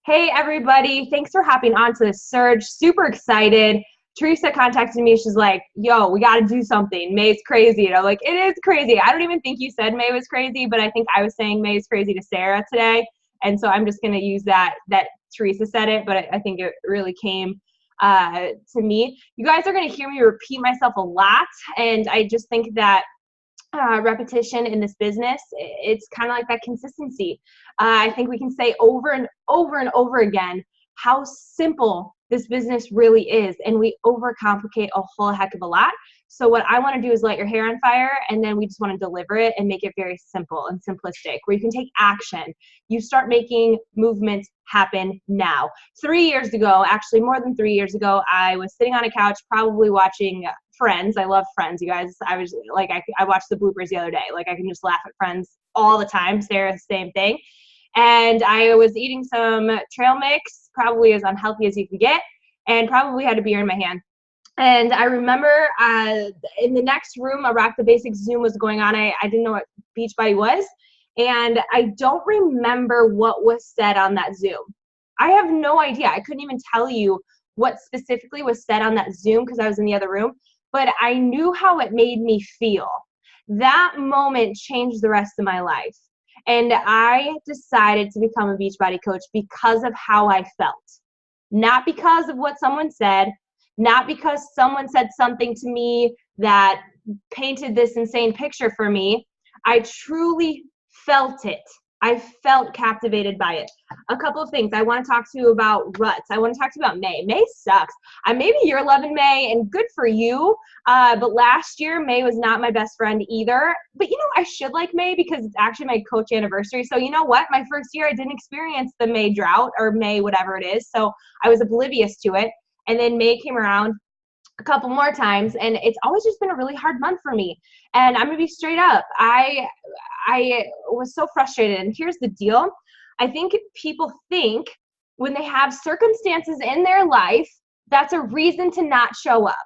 Hey everybody, thanks for hopping on to this surge. Super excited. Theresa contacted me. She's like, yo, we got to do something. May's crazy. And I'm like, it is crazy. I don't even think you said May was crazy, but I think I was saying May is crazy to Sarah today. And so I'm just going to use that Theresa said it, but I think it really came to me. You guys are going to hear me repeat myself a lot. And I just think that repetition in this business, it's kind of like that consistency. I think we can say over and over and over again how simple this business really is, and we overcomplicate a whole heck of a lot. So what I want to do is light your hair on fire, and then we just want to deliver it and make it very simple and simplistic, where you can take action. You start making movements happen now. 3 years ago, actually more than 3 years ago, I was sitting on a couch probably watching Friends. I love Friends, you guys. I was like, I watched the bloopers the other day. Like, I can just laugh at Friends all the time. Sarah, same thing. And I was eating some trail mix, probably as unhealthy as you can get, and probably had a beer in my hand. And I remember in the next room, a Rock the Basics Zoom was going on. I didn't know what Beachbody was. And I don't remember what was said on that Zoom. I have no idea. I couldn't even tell you what specifically was said on that Zoom because I was in the other room. But I knew how it made me feel. That moment changed the rest of my life. And I decided to become a Beachbody coach because of how I felt. Not because of what someone said, not because someone said something to me that painted this insane picture for me. I truly felt it. I felt captivated by it. A couple of things I want to talk to you about ruts. I want to talk to you about May. May sucks. Maybe you're loving May, and good for you. But last year, May was not my best friend either. But, I should like May because it's actually my coach anniversary. So you know what? My first year, I didn't experience the May drought or May whatever it is. So I was oblivious to it. And then May came around a couple more times, and it's always just been a really hard month for me. And I'm gonna be straight up. I was so frustrated. And here's the deal. I think people think when they have circumstances in their life, that's a reason to not show up.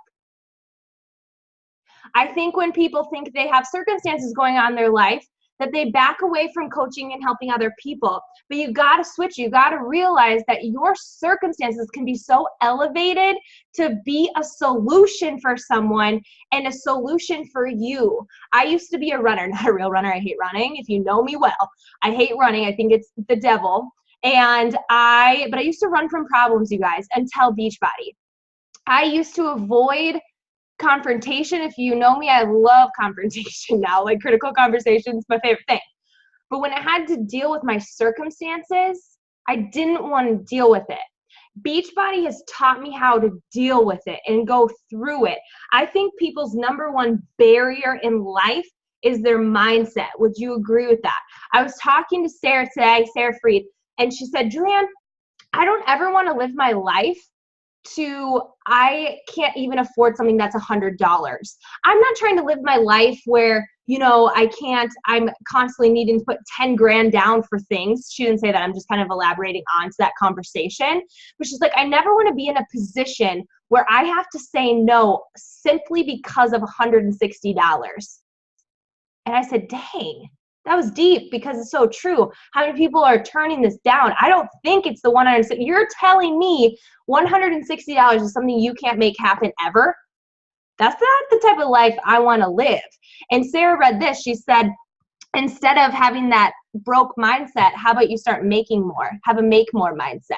I think when people think they have circumstances going on in their life, that they back away from coaching and helping other people. But you got to switch. You got to realize that your circumstances can be so elevated to be a solution for someone and a solution for you. I used to be a runner, not a real runner. I hate running. If you know me well, I hate running. I think it's the devil. But I used to run from problems, you guys, until Beachbody. I used to avoid confrontation. If you know me, I love confrontation now. Like, critical conversation is my favorite thing. But when I had to deal with my circumstances, I didn't want to deal with it. Beachbody has taught me how to deal with it and go through it. I think people's number one barrier in life is their mindset. Would you agree with that? I was talking to Sarah today, Sarah Freed, and she said, Julianne, I don't ever want to live my life I can't even afford something that's $100. I'm not trying to live my life where, I'm constantly needing to put 10 grand down for things. She didn't say that. I'm just kind of elaborating on to that conversation. But she's like, I never want to be in a position where I have to say no simply because of $160. And I said, dang. That was deep because it's so true. How many people are turning this down? I don't think it's the $160. You're telling me $160 is something you can't make happen ever? That's not the type of life I want to live. And Sarah read this. She said, instead of having that broke mindset, how about you start making more? Have a make more mindset.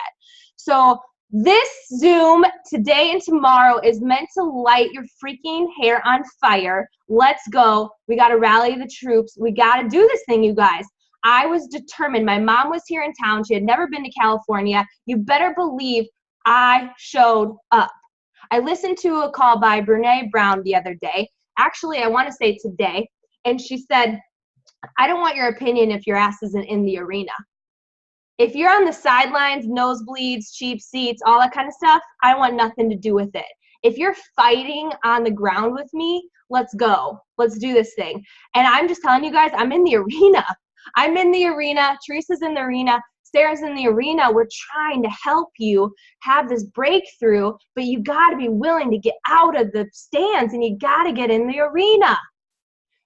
So this Zoom today and tomorrow is meant to light your freaking hair on fire. Let's go. We got to rally the troops. We got to do this thing, you guys. I was determined. My mom was here in town. She had never been to California. You better believe I showed up. I listened to a call by Brene Brown the other day. Actually, I want to say today. And she said, I don't want your opinion if your ass isn't in the arena. If you're on the sidelines, nosebleeds, cheap seats, all that kind of stuff, I want nothing to do with it. If you're fighting on the ground with me, let's go. Let's do this thing. And I'm just telling you guys, I'm in the arena. I'm in the arena. Teresa's in the arena. Sarah's in the arena. We're trying to help you have this breakthrough, but you got to be willing to get out of the stands and you got to get in the arena.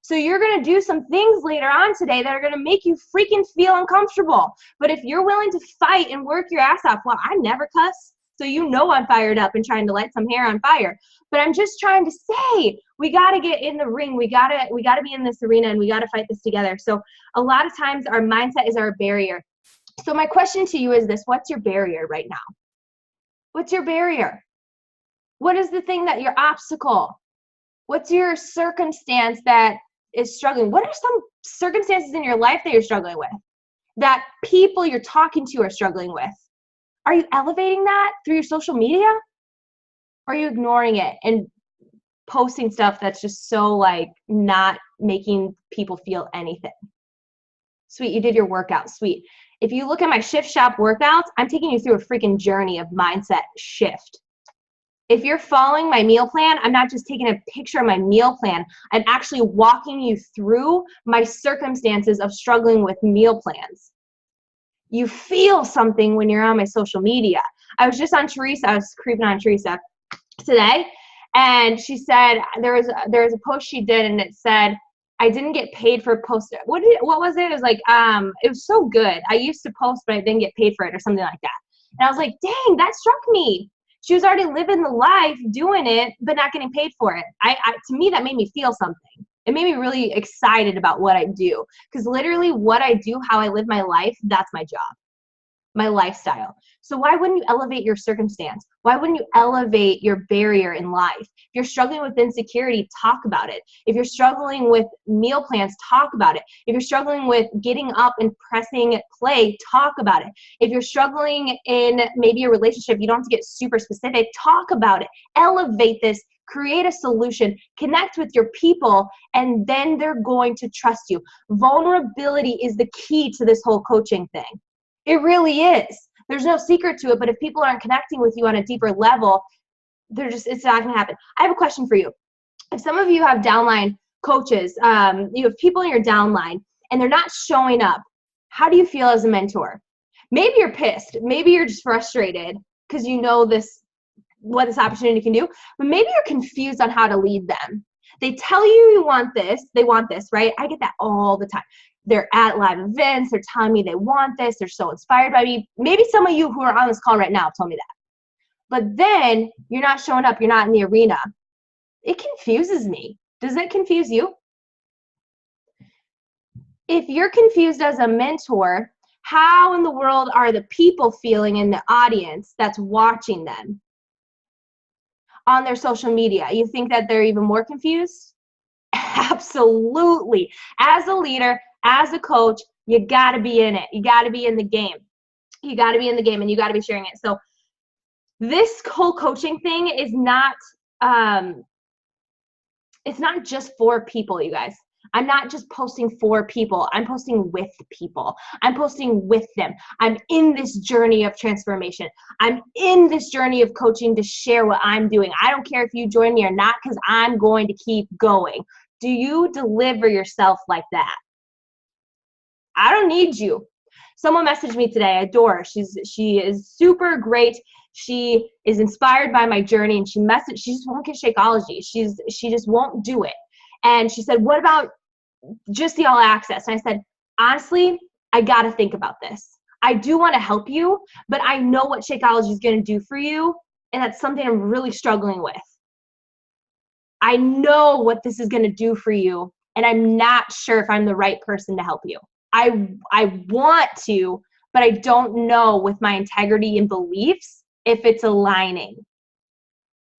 So you're going to do some things later on today that are going to make you freaking feel uncomfortable. But if you're willing to fight and work your ass off, well, I never cuss. So you know I'm fired up and trying to light some hair on fire. But I'm just trying to say, we got to get in the ring. We got to be in this arena, and we got to fight this together. So a lot of times our mindset is our barrier. So my question to you is this: what's your barrier right now? What's your barrier? What is the thing that your obstacle? What's your circumstance that is struggling? What are some circumstances in your life that you're struggling with, that people you're talking to are struggling with? Are you elevating that through your social media? Or are you ignoring it and posting stuff that's just so like not making people feel anything? Sweet, you did your workout. Sweet. If you look at my Shift Shop workouts, I'm taking you through a freaking journey of mindset shift. If you're following my meal plan, I'm not just taking a picture of my meal plan. I'm actually walking you through my circumstances of struggling with meal plans. You feel something when you're on my social media. I was just on Theresa. I was creeping on Theresa today, and she said there was a post she did, and it said, I didn't get paid for post. What was it? It was like, it was so good. I used to post, but I didn't get paid for it, or something like that. And I was like, dang, that struck me. She was already living the life, doing it, but not getting paid for it. To me, that made me feel something. It made me really excited about what I do, because literally what I do, how I live my life, that's my job, my lifestyle. So why wouldn't you elevate your circumstance? Why wouldn't you elevate your barrier in life? If you're struggling with insecurity, talk about it. If you're struggling with meal plans, talk about it. If you're struggling with getting up and pressing play, talk about it. If you're struggling in maybe a relationship, you don't have to get super specific, talk about it. Elevate this, create a solution, connect with your people, and then they're going to trust you. Vulnerability is the key to this whole coaching thing. It really is. There's no secret to it, but if people aren't connecting with you on a deeper level, it's not going to happen. I have a question for you. If some of you have downline coaches, you have people in your downline, and they're not showing up, how do you feel as a mentor? Maybe you're pissed. Maybe you're just frustrated because you know what this opportunity can do, but maybe you're confused on how to lead them. They tell you they want this, right? I get that all the time. They're at live events, they're telling me they want this, they're so inspired by me. Maybe some of you who are on this call right now told me that. But then you're not showing up, you're not in the arena. It confuses me. Does it confuse you? If you're confused as a mentor, how in the world are the people feeling in the audience that's watching them on their social media? You think that they're even more confused? Absolutely. As a leader, as a coach, you got to be in it. You got to be in the game. You got to be in the game, and you got to be sharing it. So this whole coaching thing is not, it's not just for people, you guys. I'm not just posting for people. I'm posting with people. I'm posting with them. I'm in this journey of transformation. I'm in this journey of coaching to share what I'm doing. I don't care if you join me or not, because I'm going to keep going. Do you deliver yourself like that? I don't need you. Someone messaged me today. I adore her. She is super great. She is inspired by my journey, and she just won't get Shakeology. She just won't do it. And she said, what about just the all access? And I said, honestly, I got to think about this. I do want to help you, but I know what Shakeology is going to do for you, and that's something I'm really struggling with. I know what this is going to do for you, and I'm not sure if I'm the right person to help you. I want to, but I don't know with my integrity and beliefs if it's aligning.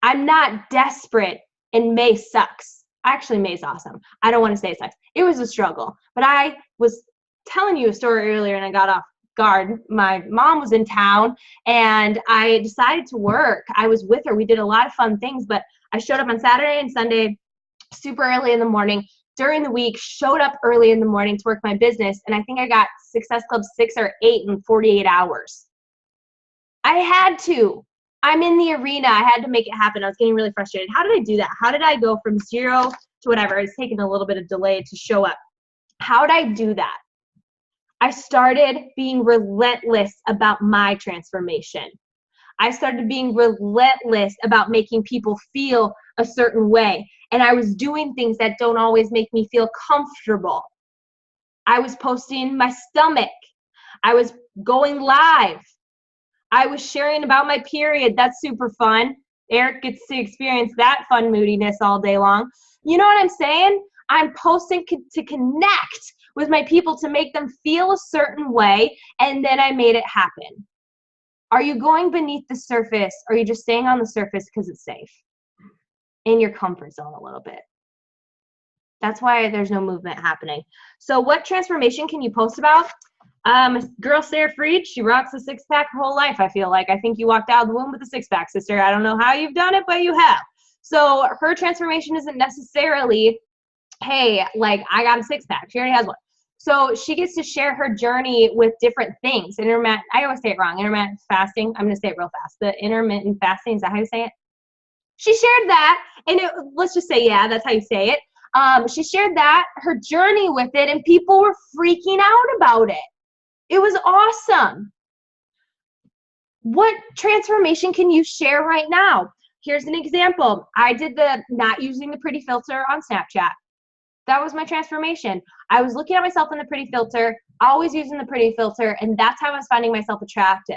I'm not desperate, and May sucks. Actually, May's awesome. I don't want to say it sucks. It was a struggle, but I was telling you a story earlier and I got off guard. My mom was in town and I decided to work. I was with her. We did a lot of fun things, but I showed up on Saturday and Sunday super early in the morning. During the week, showed up early in the morning to work my business, and I think I got Success Club 6 or 8 in 48 hours. I had to. I'm in the arena. I had to make it happen. I was getting really frustrated. How did I do that? How did I go from 0 to whatever? It's taken a little bit of delay to show up. How did I do that? I started being relentless about my transformation. I started being relentless about making people feel a certain way. And I was doing things that don't always make me feel comfortable. I was posting my stomach. I was going live. I was sharing about my period. That's super fun. Eric gets to experience that fun moodiness all day long. You know what I'm saying? I'm posting to connect with my people, to make them feel a certain way, and then I made it happen. Are you going beneath the surface, or are you just staying on the surface because it's safe? In your comfort zone a little bit. That's why there's no movement happening. So what transformation can you post about? Girl Sarah Freed, she rocks a six-pack her whole life, I feel like. I think you walked out of the womb with a six-pack, sister. I don't know how you've done it, but you have. So her transformation isn't necessarily, hey, like, I got a six-pack. She already has one. So she gets to share her journey with different things. I always say it wrong. Intermittent fasting. I'm going to say it real fast. The intermittent fasting, is that how you say it? She shared that, and let's just say, yeah, that's how you say it. She shared that, her journey with it, and people were freaking out about it. It was awesome. What transformation can you share right now? Here's an example. I did the not using the pretty filter on Snapchat. That was my transformation. I was looking at myself in the pretty filter, always using the pretty filter, and that's how I was finding myself attractive.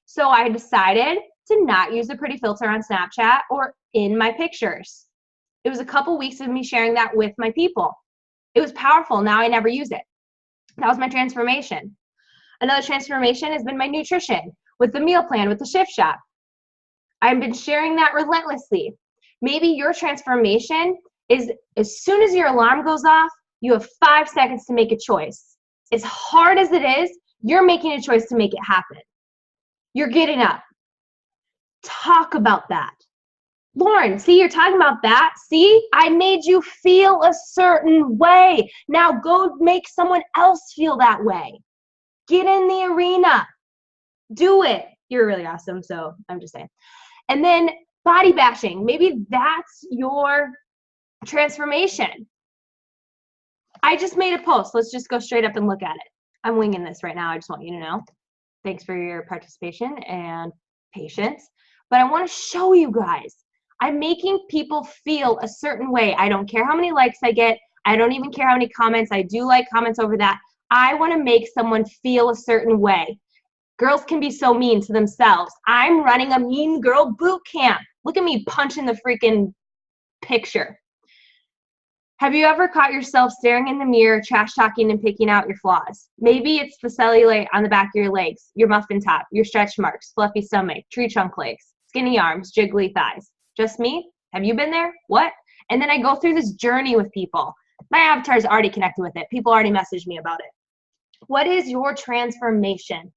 So I decided to not use the pretty filter on Snapchat or in my pictures. It was a couple weeks of me sharing that with my people. It was powerful. Now I never use it. That was my transformation. Another transformation has been my nutrition with the meal plan, with the shift shop. I've been sharing that relentlessly. Maybe your transformation is, as soon as your alarm goes off, you have 5 seconds to make a choice. As hard as it is, you're making a choice to make it happen. You're getting up. Talk about that. Lauren, see, you're talking about that. See, I made you feel a certain way. Now go make someone else feel that way. Get in the arena. Do it. You're really awesome, so I'm just saying. And then body bashing. Maybe that's your transformation. I just made a post. Let's just go straight up and look at it. I'm winging this right now. I just want you to know. Thanks for your participation and patience. But I want to show you guys. I'm making people feel a certain way. I don't care how many likes I get. I don't even care how many comments. I do like comments over that. I want to make someone feel a certain way. Girls can be so mean to themselves. I'm running a mean girl boot camp. Look at me punching the freaking picture. Have you ever caught yourself staring in the mirror, trash talking and picking out your flaws? Maybe it's the cellulite on the back of your legs, your muffin top, your stretch marks, fluffy stomach, tree trunk legs, skinny arms, jiggly thighs. Just me? Have you been there? What? And then I go through this journey with people. My avatar is already connected with it. People already message me about it. What is your transformation?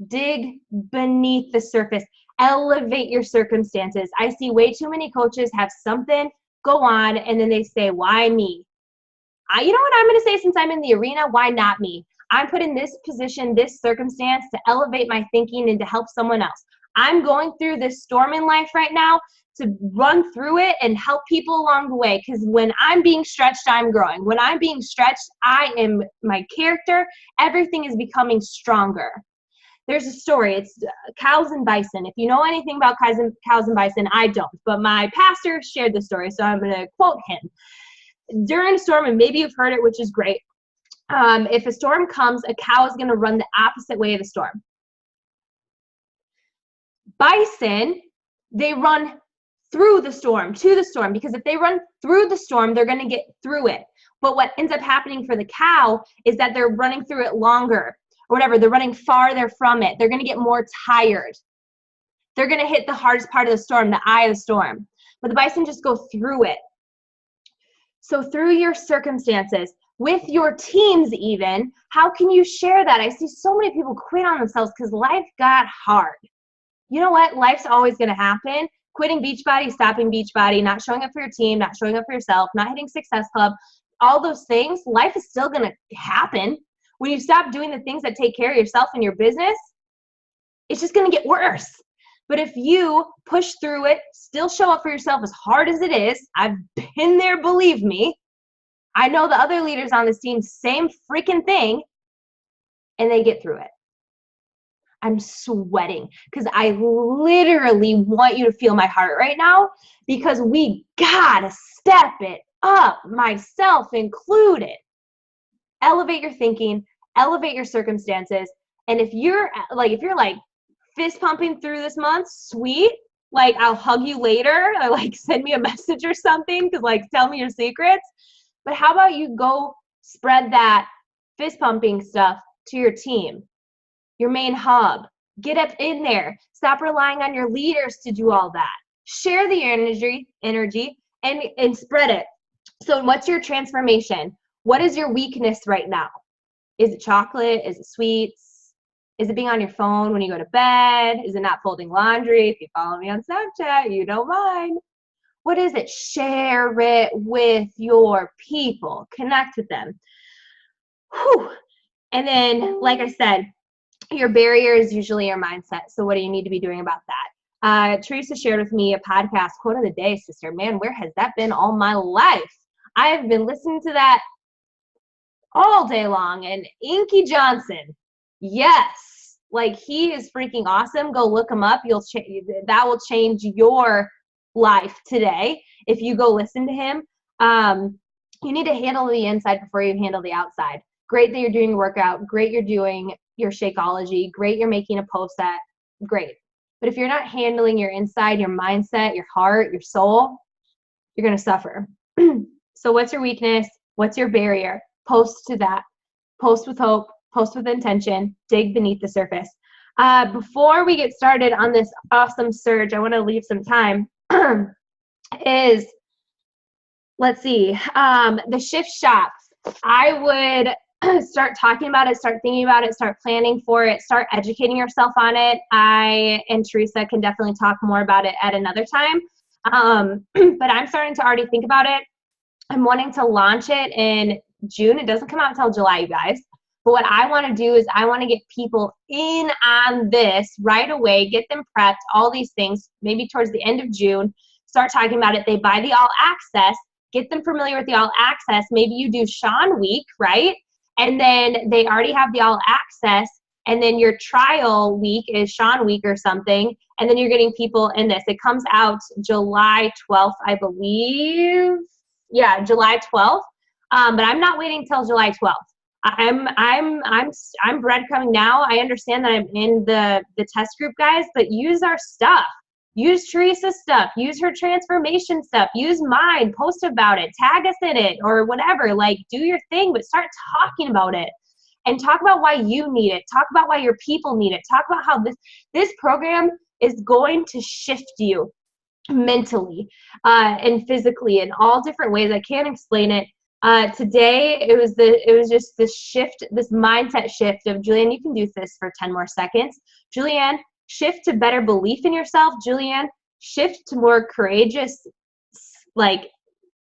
Dig beneath the surface. Elevate your circumstances. I see way too many coaches have something go on and then they say, why me? You know what I'm going to say, since I'm in the arena? Why not me? I'm put in this position, this circumstance to elevate my thinking and to help someone else. I'm going through this storm in life right now to run through it and help people along the way, because when I'm being stretched, I'm growing. When I'm being stretched, I am my character. Everything is becoming stronger. There's a story. It's cows and bison. If you know anything about cows and bison, I don't. But my pastor shared the story, so I'm going to quote him. During a storm, and maybe you've heard it, which is great, if a storm comes, a cow is going to run the opposite way of the storm. Bison, they run through the storm, to the storm, because if they run through the storm, they're going to get through it. But what ends up happening for the cow is that they're running through it longer, or whatever. They're running farther from it. They're going to get more tired. They're going to hit the hardest part of the storm, the eye of the storm. But the bison just go through it. So through your circumstances, with your teams even, how can you share that? I see so many people quit on themselves because life got hard. You know what? Life's always going to happen. Quitting Beachbody, stopping Beachbody, not showing up for your team, not showing up for yourself, not hitting Success Club, all those things, life is still going to happen. When you stop doing the things that take care of yourself and your business, it's just going to get worse. But if you push through it, still show up for yourself as hard as it is, I've been there, believe me. I know the other leaders on this team, same freaking thing, and they get through it. I'm sweating because I literally want you to feel my heart right now, because we gotta step it up, myself included. Elevate your thinking, elevate your circumstances. And if you're like fist pumping through this month, sweet. Like, I'll hug you later, or like send me a message or something, because like, tell me your secrets. But how about you go spread that fist pumping stuff to your team, your main hub. Get up in there. Stop relying on your leaders to do all that. Share the energy and spread it. So what's your transformation? What is your weakness right now? Is it chocolate? Is it sweets? Is it being on your phone when you go to bed? Is it not folding laundry? If you follow me on Snapchat, you don't mind. What is it? Share it with your people. Connect with them. Whew. And then, like I said, your barrier is usually your mindset. So what do you need to be doing about that? Theresa shared with me a podcast quote of the day, sister. Man, where has that been all my life? I have been listening to that all day long. And Inky Johnson, yes, like, he is freaking awesome. Go look him up. That will change your life today if you go listen to him. You need to handle the inside before you handle the outside. Great that you're doing your workout. Great you're doing your Shakeology. Great you're making a post set. Great. But if you're not handling your inside, your mindset, your heart, your soul, you're going to suffer. So what's your weakness? What's your barrier? Post to that. Post with hope. Post with intention. Dig beneath the surface. Before we get started on this awesome surge, I want to leave some time. Let's see, the shift shop. I would start talking about it, start thinking about it, start planning for it, start educating yourself on it. I and Theresa can definitely talk more about it at another time. But I'm starting to already think about it. I'm wanting to launch it in June. It doesn't come out until July, you guys. But what I want to do is I want to get people in on this right away, get them prepped, all these things, maybe towards the end of June, start talking about it. They buy the all access, get them familiar with the all access. Maybe you do Sean Week, right? And then they already have the all access, and then your trial week is Sean Week or something, and then you're getting people in this. It comes out July 12th, I believe. Yeah, July 12th. But I'm not waiting till July 12th. I'm breadcrumbing now. I understand that I'm in the test group, guys, but use our stuff. Use Theresa's stuff. Use her transformation stuff. Use mine. Post about it. Tag us in it or whatever. Like, do your thing, but start talking about it. And talk about why you need it. Talk about why your people need it. Talk about how this program is going to shift you mentally and physically in all different ways. I can't explain it. Today it was just this shift, this mindset shift of, Julianne, you can do this for 10 more seconds. Julianne, shift to better belief in yourself. Julianne, shift to more courageous, like,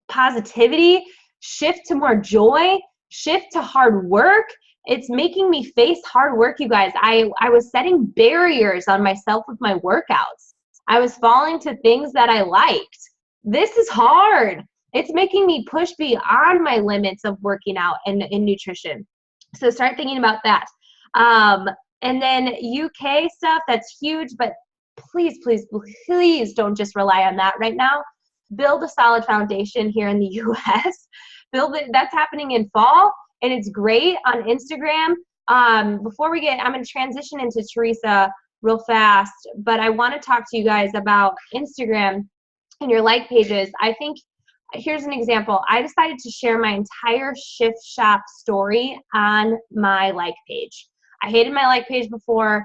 positivity. Shift to more joy. Shift to hard work. It's making me face hard work, you guys. I was setting barriers on myself with my workouts. I was falling to things that I liked. This is hard. It's making me push beyond my limits of working out and nutrition. So start thinking about that. And then UK stuff, that's huge, but please, please, please don't just rely on that right now. Build a solid foundation here in the US. Build it. That's happening in fall, and it's great on Instagram. I'm going to transition into Theresa real fast, but I want to talk to you guys about Instagram and your like pages. I think, here's an example. I decided to share my entire Shift Shop story on my like page. I hated my like page before.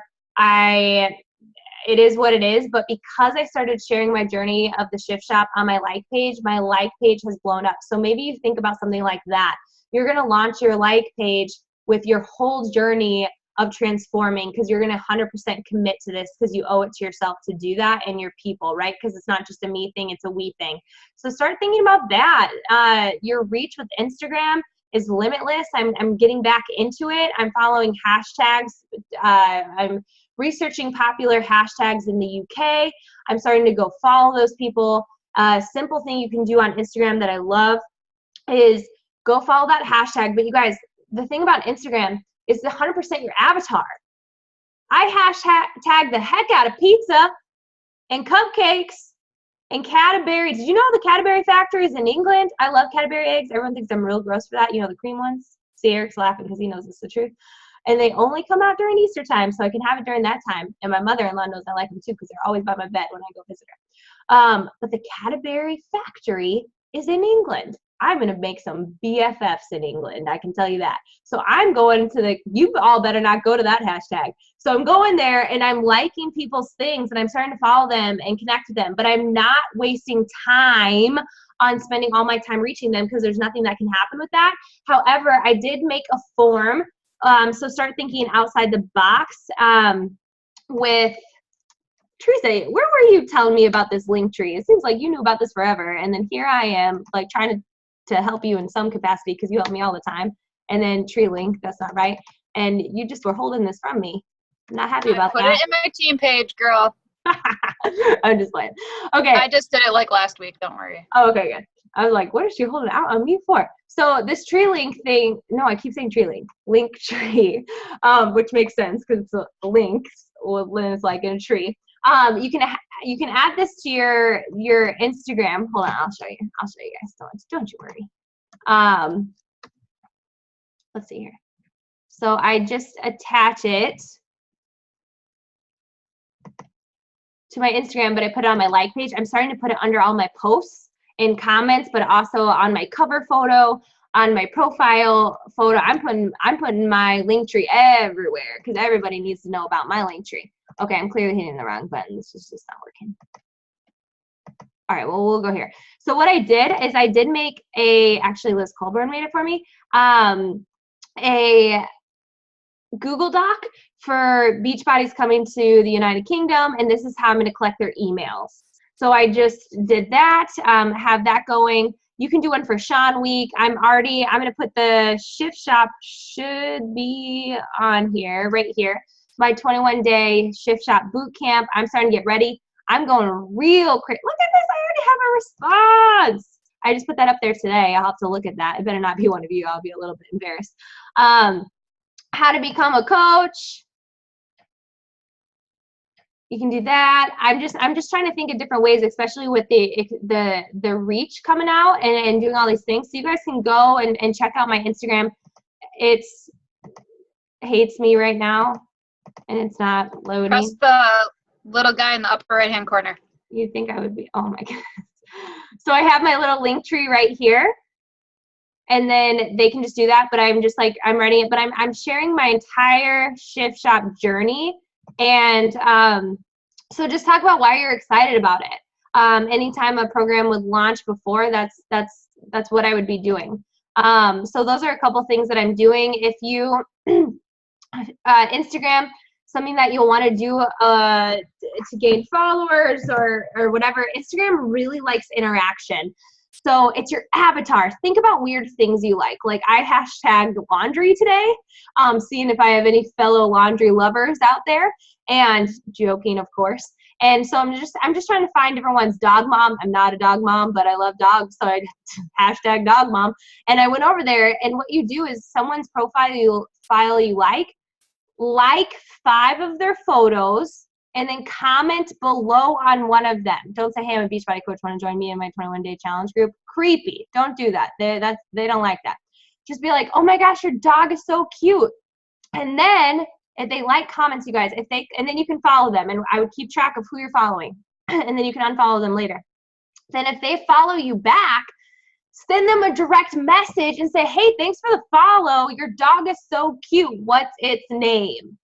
It is what it is, but because I started sharing my journey of the Shift Shop on my like page has blown up. So maybe you think about something like that. You're going to launch your like page with your whole journey of transforming, because you're going to 100% commit to this, because you owe it to yourself to do that and your people, right? Because it's not just a me thing, it's a we thing. So start thinking about that. Your reach with Instagram is limitless. I'm getting back into it. I'm following hashtags. I'm researching popular hashtags in the UK. I'm starting to go follow those people. Simple thing you can do on Instagram that I love is go follow that hashtag. But you guys, the thing about Instagram is 100% your avatar. I hashtag the heck out of pizza and cupcakes and Cadbury. Did you know the Cadbury factory is in England? I love Cadbury eggs. Everyone thinks I'm real gross for that. You know, the cream ones. See, Eric's laughing because he knows it's the truth. And they only come out during Easter time, so I can have it during that time. And my mother-in-law knows I like them too because they're always by my bed when I go visit her. But the Cadbury factory is in England. I'm going to make some BFFs in England. I can tell you that. So I'm going to you all better not go to that hashtag. So I'm going there and I'm liking people's things and I'm starting to follow them and connect with them, but I'm not wasting time on spending all my time reaching them because there's nothing that can happen with that. However, I did make a form. So start thinking outside the box with Theresa, where were you telling me about this link tree? It seems like you knew about this forever. And then here I am like trying to help you in some capacity because you help me all the time. And then tree link, that's not right. And you just were holding this from me. I'm not happy about that. Put it in my team page, girl. I'm just playing. Okay. I just did it like last week. Don't worry. Oh, okay, good. I was like, what is she holding out on me for? So this tree link thing, no, I keep saying tree link tree, which makes sense because it's a link, well, it's like in a tree. You can add this to your Instagram. Hold on, I'll show you guys. Don't you worry. Let's see here. So I just attach it to my Instagram, but I put it on my like page. I'm starting to put it under all my posts and comments, but also on my cover photo, on my profile photo. I'm putting my link tree everywhere because everybody needs to know about my link tree. Okay, I'm clearly hitting the wrong button. This is just not working. All right, well, we'll go here. So what I did is I did make actually Liz Colburn made it for me, a Google Doc for Beachbodies coming to the United Kingdom, and this is how I'm going to collect their emails. So I just did that, have that going. You can do one for Sean Week. I'm going to put the Shift Shop should be on here, right here. My 21-day Shift Shop boot camp. I'm starting to get ready. I'm going real quick. Look at this. I already have a response. I just put that up there today. I'll have to look at that. It better not be one of you. I'll be a little bit embarrassed. How to become a coach. You can do that. I'm just trying to think of different ways, especially with the reach coming out and doing all these things. So you guys can go and check out my Instagram. It's hates me right now, and it's not loading. Press the little guy in the upper right-hand corner. You'd think I would be, oh my goodness. So I have my little link tree right here. And then they can just do that, but I'm just like, I'm writing it, but I'm sharing my entire Shift Shop journey. And so just talk about why you're excited about it. Anytime a program would launch before, that's what I would be doing. So those are a couple things that I'm doing. If you, Instagram, something that you'll want to do to gain followers or whatever, Instagram really likes interaction. So it's your avatar. Think about weird things you like. Like I hashtagged laundry today, seeing if I have any fellow laundry lovers out there, and joking, of course. And so I'm just trying to find different ones. Dog mom. I'm not a dog mom, but I love dogs, so I hashtag dog mom. And I went over there, and what you do is someone's profile you like 5 of their photos, and then comment below on one of them. Don't say, hey, I'm a Beachbody coach, want to join me in my 21-day challenge group. Creepy. Don't do that. They don't like that. Just be like, oh my gosh, your dog is so cute. And then if they like comments, you guys, and then you can follow them, and I would keep track of who you're following, and then you can unfollow them later. Then if they follow you back, send them a direct message and say, hey, thanks for the follow. Your dog is so cute. What's its name?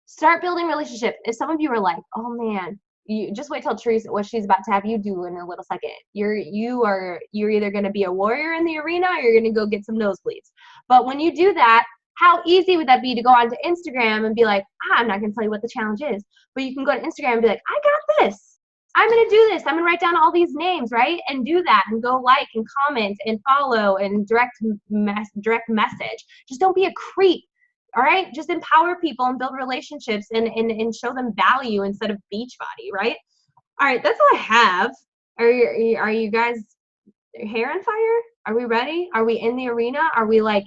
Start building relationships. If some of you are like, oh man, you just wait till Theresa, what she's about to have you do in a little second. You're either going to be a warrior in the arena or you're going to go get some nosebleeds. But when you do that, how easy would that be to go onto Instagram and be like, I'm not going to tell you what the challenge is, but you can go to Instagram and be like, I got this. I'm going to do this. I'm going to write down all these names, right? And do that and go like and comment and follow and direct message. Just don't be a creep. All right, just empower people and build relationships and show them value instead of Beachbody, right? All right, that's all I have. Are you guys hair on fire? Are we ready? Are we in the arena? Are we like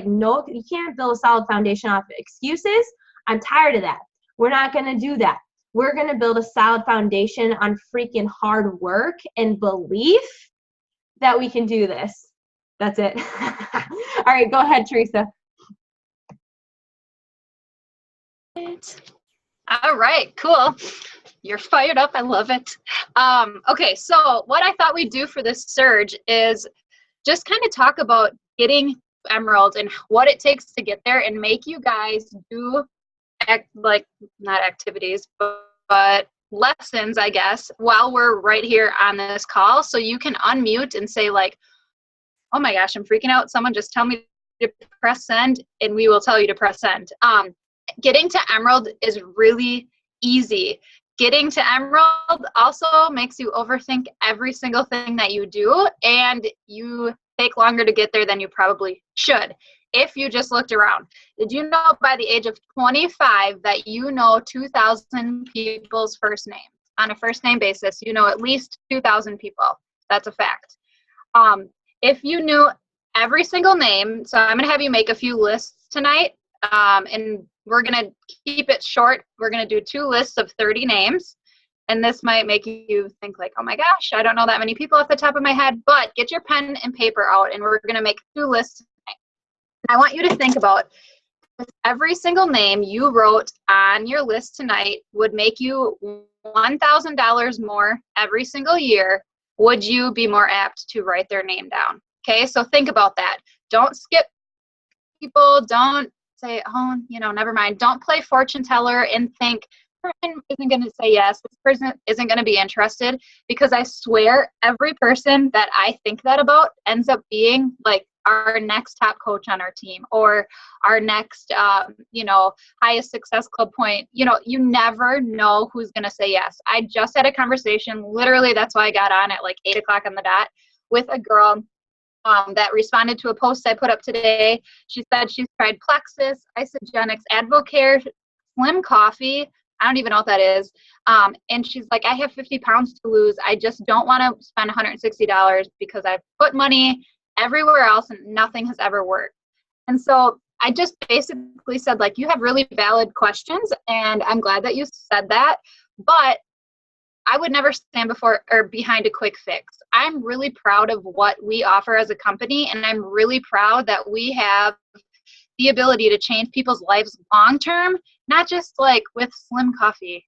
no, you can't build a solid foundation off of excuses. I'm tired of that. We're not going to do that. We're going to build a solid foundation on freaking hard work and belief that we can do this. That's it. All right, go ahead, Theresa. All right, cool. You're fired up. I love it. Okay, so what I thought we'd do for this surge is just kind of talk about getting Emerald and what it takes to get there, and make you guys do not activities, but lessons, I guess, while we're right here on this call. So you can unmute and say like, oh my gosh, I'm freaking out. Someone just tell me to press send, and we will tell you to press send. Getting to Emerald is really easy. Getting to Emerald also makes you overthink every single thing that you do, and you take longer to get there than you probably should if you just looked around. Did you know by the age of 25 that you know 2,000 people's first names? On a first name basis, you know at least 2,000 people. That's a fact. If you knew every single name, so I'm going to have you make a few lists tonight, and we're going to keep it short. We're going to do 2 lists of 30 names. And this might make you think like, oh my gosh, I don't know that many people off the top of my head, but get your pen and paper out, and we're going to make 2 lists tonight. I want you to think about if every single name you wrote on your list tonight would make you $1,000 more every single year, would you be more apt to write their name down? Okay, so think about that. Don't skip people. Don't say, oh, never mind. Don't play fortune teller and think, this person isn't going to say yes, this person isn't going to be interested, because I swear every person that I think that about ends up being like our next top coach on our team, or our next, highest success club point. You never know who's going to say yes. I just had a conversation, literally, that's why I got on at like 8 o'clock on the dot, with a girl that responded to a post I put up today. She said she's tried Plexus, Isagenix, Advocare, Slim Coffee. I don't even know what that is. And she's like, I have 50 pounds to lose. I just don't want to spend $160 because I've put money everywhere else and nothing has ever worked. And so I just basically said, like, you have really valid questions, and I'm glad that you said that, but I would never stand before or behind a quick fix. I'm really proud of what we offer as a company, and I'm really proud that we have the ability to change people's lives long term, not just like with Slim Coffee.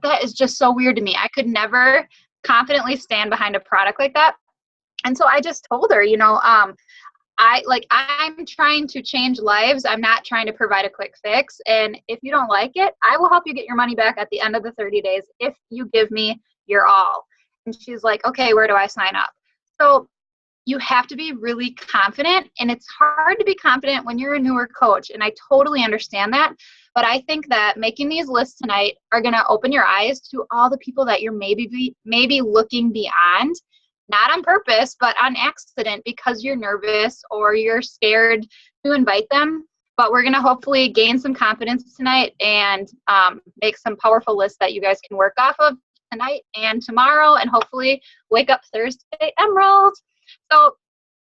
That is just so weird to me. I could never confidently stand behind a product like that. And so I just told her, I'm trying to change lives. I'm not trying to provide a quick fix. And if you don't like it, I will help you get your money back at the end of the 30 days if you give me your all. And she's like, okay, where do I sign up? So you have to be really confident, and it's hard to be confident when you're a newer coach. And I totally understand that. But I think that making these lists tonight are going to open your eyes to all the people that you're maybe looking beyond. Not on purpose, but on accident, because you're nervous or you're scared to invite them. But we're going to hopefully gain some confidence tonight and make some powerful lists that you guys can work off of tonight and tomorrow, and hopefully wake up Thursday Emerald. So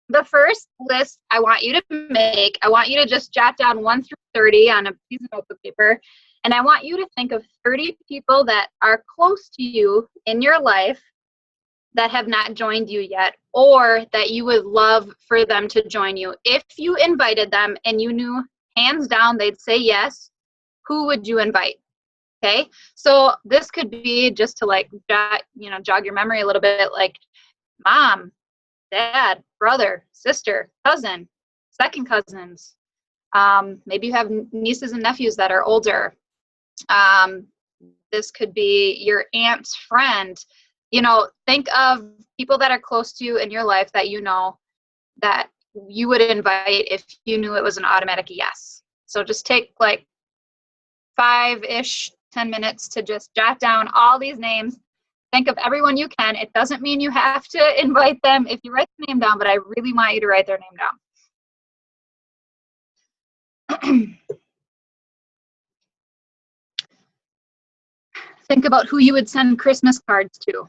the first list I want you to make, I want you to just jot down 1 through 30 on a piece of notebook paper. And I want you to think of 30 people that are close to you in your life that have not joined you yet, or that you would love for them to join you. If you invited them and you knew hands down they'd say yes, who would you invite? Okay, so this could be just to jog your memory a little bit, like mom, dad, brother, sister, cousin, second cousins. Maybe you have nieces and nephews that are older. This could be your aunt's friend. Think of people that are close to you in your life that that you would invite if you knew it was an automatic yes. So just take like 5-ish, 10 minutes to just jot down all these names. Think of everyone you can. It doesn't mean you have to invite them if you write the name down, but I really want you to write their name down. Think about who you would send Christmas cards to.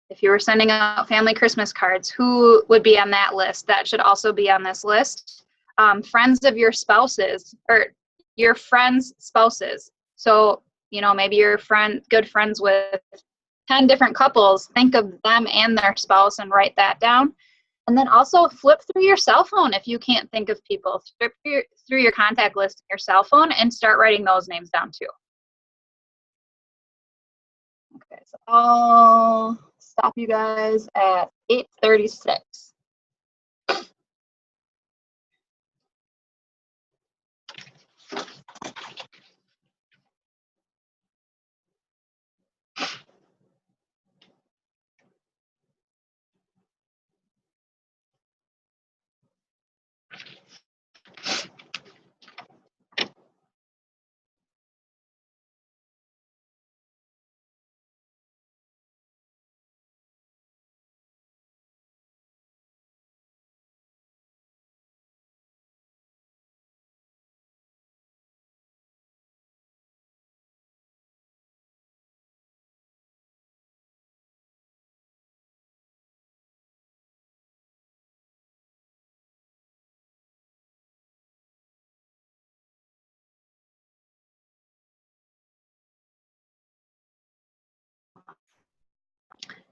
If you were sending out family Christmas cards, who would be on that list? That should also be on this list. Friends of your spouses, or your friends' spouses. So, maybe you're good friends with 10 different couples. Think of them and their spouse and write that down. And then also flip through your cell phone if you can't think of people. Flip through your contact list in your cell phone and start writing those names down too. Okay, so I'll stop you guys at 8:36.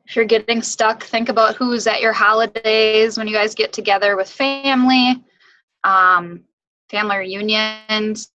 If you're getting stuck, think about who's at your holidays when you guys get together with family, family reunions.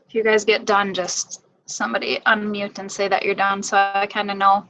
If you guys get done, just somebody unmute and say that you're done so I kind of know.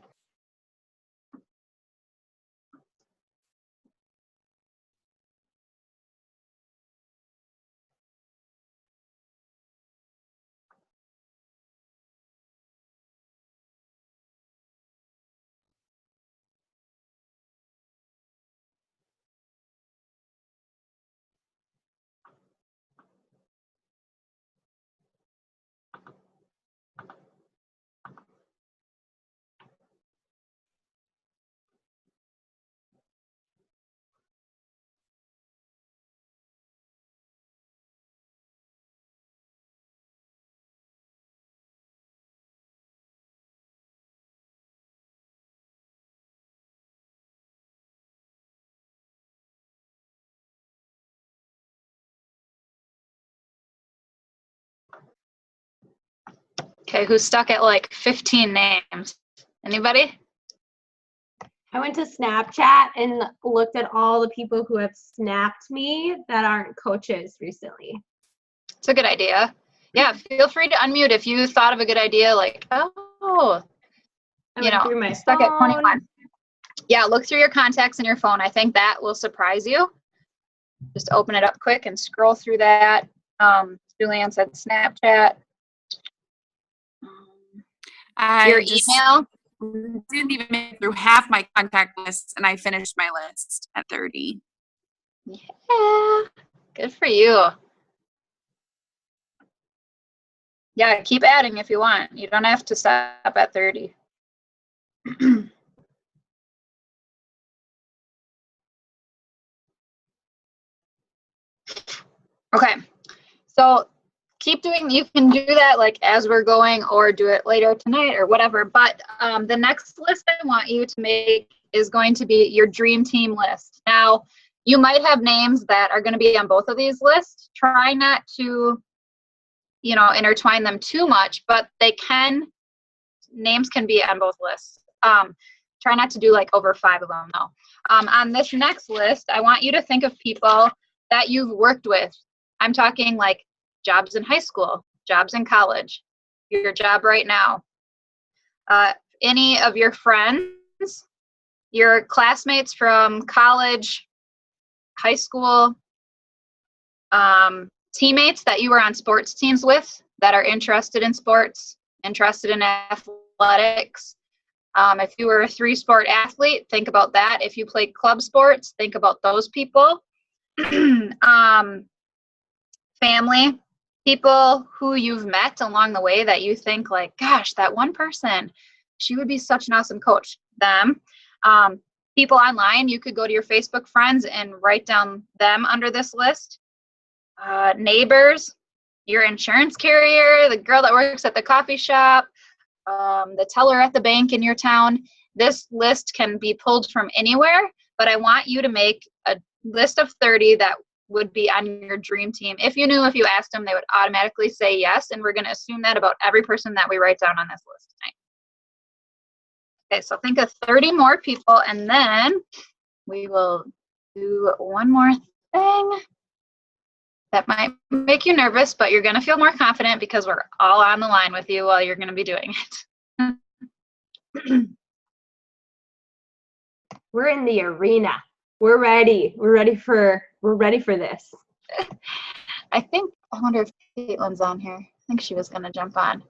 Okay, who's stuck at like 15 names? Anybody? I went to Snapchat and looked at all the people who have snapped me that aren't coaches recently. It's a good idea. Yeah, feel free to unmute if you thought of a good idea, like, oh, I went through my stuck phone. at 21. Yeah, look through your contacts in your phone. I think that will surprise you. Just open it up quick and scroll through that. Julianne said Snapchat. Your email. Didn't even make it through half my contact list, and I finished my list at 30. Yeah, good for you. Yeah, keep adding if you want. You don't have to stop at 30. Okay, so keep doing, you can do that like as we're going or do it later tonight or whatever, but the next list I want you to make is going to be your dream team list. Now, you might have names that are going to be on both of these lists. Try not to, intertwine them too much, but names can be on both lists. try not to do like over 5 of them though. On this next list, I want you to think of people that you've worked with. I'm talking like jobs in high school, jobs in college, your job right now, any of your friends, your classmates from college, high school, teammates that you were on sports teams with that are interested in sports, interested in athletics. If you were a 3-sport athlete, think about that. If you played club sports, think about those people. Family, people who you've met along the way that you think like, gosh, that one person, she would be such an awesome coach. Them. People online, you could go to your Facebook friends and write down them under this list. Neighbors, your insurance carrier, the girl that works at the coffee shop, the teller at the bank in your town. This list can be pulled from anywhere, but I want you to make a list of 30 that would be on your dream team. If you knew, if you asked them, they would automatically say yes, and we're going to assume that about every person that we write down on this list tonight. Okay, so think of 30 more people, and then we will do one more thing that might make you nervous, but you're going to feel more confident because we're all on the line with you while you're going to be doing it. We're in the arena. We're ready. We're ready for this. I wonder if Caitlin's on here. I think she was going to jump on.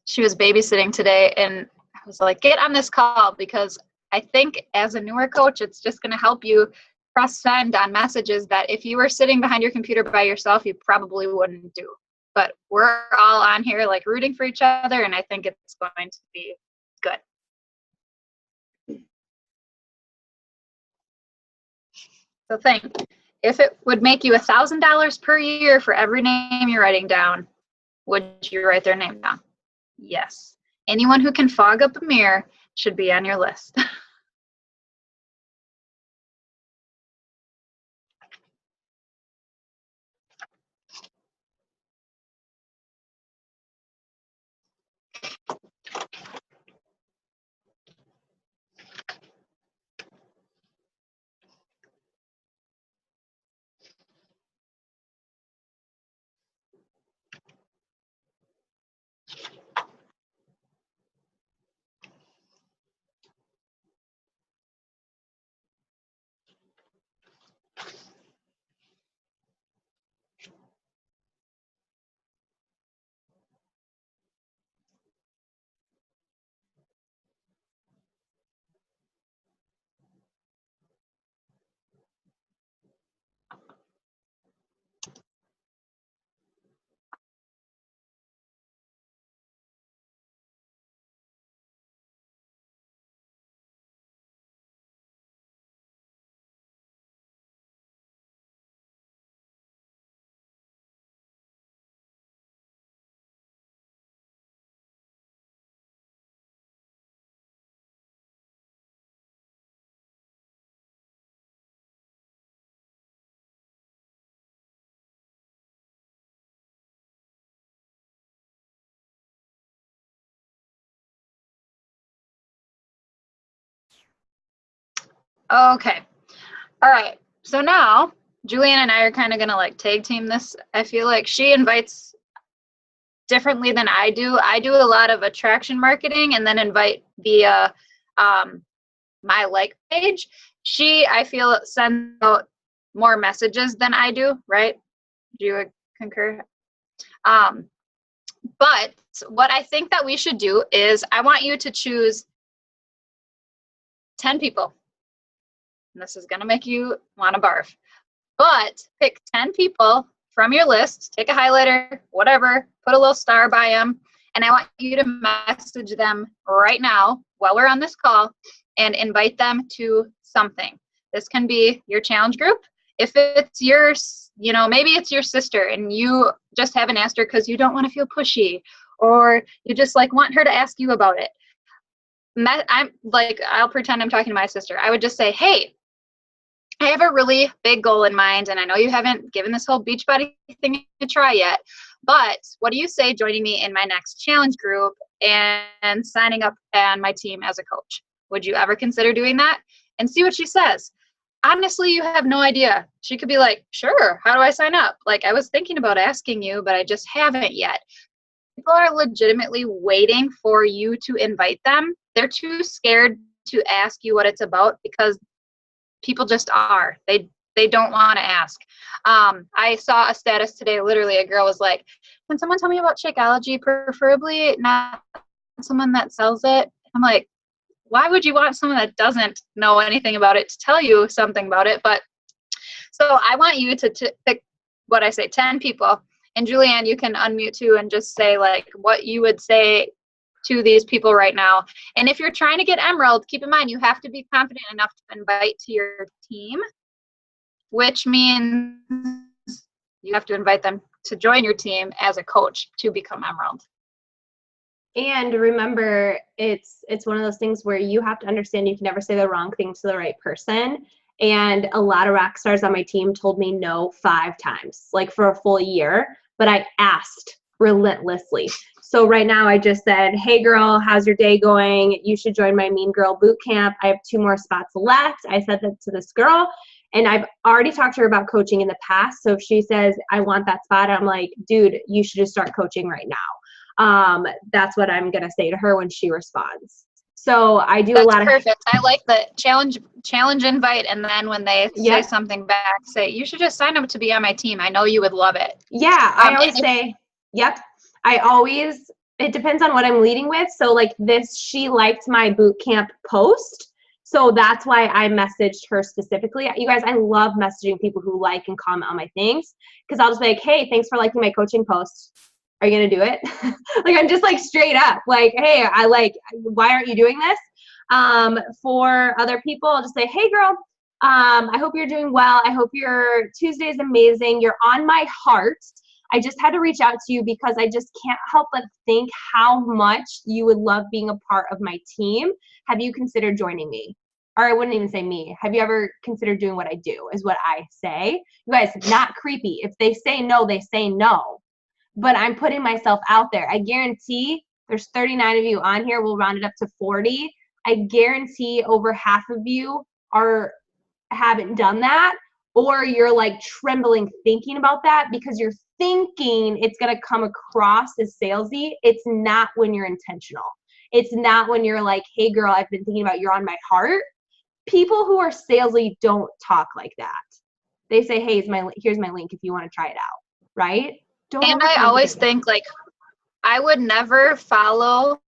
She was babysitting today, and I was like, get on this call, because I think as a newer coach, it's just going to help you press send on messages that if you were sitting behind your computer by yourself, you probably wouldn't do. But we're all on here like rooting for each other, and I think it's going to be good. So think, if it would make you $1,000 per year for every name you're writing down, would you write their name down? Yes. Anyone who can fog up a mirror should be on your list. Okay. All right. So now Julian and I are kind of going to like tag team this. I feel like she invites differently than I do. I do a lot of attraction marketing and then invite via my like page. She, I feel, sends out more messages than I do, right? Do you concur? But what I think that we should do is I want you to choose 10 people. And this is going to make you want to barf. But pick 10 people from your list, take a highlighter, whatever, put a little star by them, and I want you to message them right now while we're on this call and invite them to something. This can be your challenge group. If it's yours, maybe it's your sister and you just haven't asked her because you don't want to feel pushy, or you just like want her to ask you about it. I'll pretend I'm talking to my sister. I would just say, hey, I have a really big goal in mind, and I know you haven't given this whole Beachbody thing a try yet, But what do you say joining me in my next challenge group and signing up on my team as a coach? Would you ever consider doing that? And see what she says. Honestly, you have no idea. She could be like, sure, how do I sign up? Like, I was thinking about asking you, but I just haven't yet. People are legitimately waiting for you to invite them. They're too scared to ask you what it's about because people just are. They don't want to ask. I saw a status today, literally a girl was like, can someone tell me about Shakeology, preferably not someone that sells it? I'm like, why would you want someone that doesn't know anything about it to tell you something about it? But so I want you to pick what I say, 10 people. And Julianne, you can unmute too and just say like what you would say to these people right now. And if you're trying to get Emerald, keep in mind you have to be confident enough to invite to your team, which means you have to invite them to join your team as a coach to become Emerald. And remember, it's one of those things where you have to understand you can never say the wrong thing to the right person. And a lot of rock stars on my team told me no 5 times, like for a full year, but I asked relentlessly. So right now I just said, hey girl, how's your day going? You should join my Mean Girl boot camp. I have 2 more spots left. I said that to this girl, and I've already talked to her about coaching in the past. So if she says, I want that spot, I'm like, dude, you should just start coaching right now. That's what I'm going to say to her when she responds. So I do a lot of perfect. I like the challenge invite. And then when they say something back, say, you should just sign up to be on my team. I know you would love it. Yeah. I always say, yep. It depends on what I'm leading with. So like this, she liked my boot camp post. So that's why I messaged her specifically. You guys, I love messaging people who like and comment on my things, because I'll just be like, hey, thanks for liking my coaching post. Are you going to do it? Like, I'm just like straight up like, hey, why aren't you doing this? For other people, I'll just say, hey girl, I hope you're doing well. I hope your Tuesday is amazing. You're on my heart. I just had to reach out to you because I just can't help but think how much you would love being a part of my team. Have you considered joining me? Or I wouldn't even say me. Have you ever considered doing what I do is what I say. You guys, not creepy. If they say no, they say no. But I'm putting myself out there. I guarantee there's 39 of you on here. We'll round it up to 40. I guarantee over half of you haven't done that, or you're like trembling thinking about that because you're thinking it's going to come across as salesy. It's not when you're intentional. It's not when you're like, hey girl, I've been thinking about you're on my heart. People who are salesy don't talk like that. They say, hey, here's my link if you want to try it out, right? And I always think like I would never follow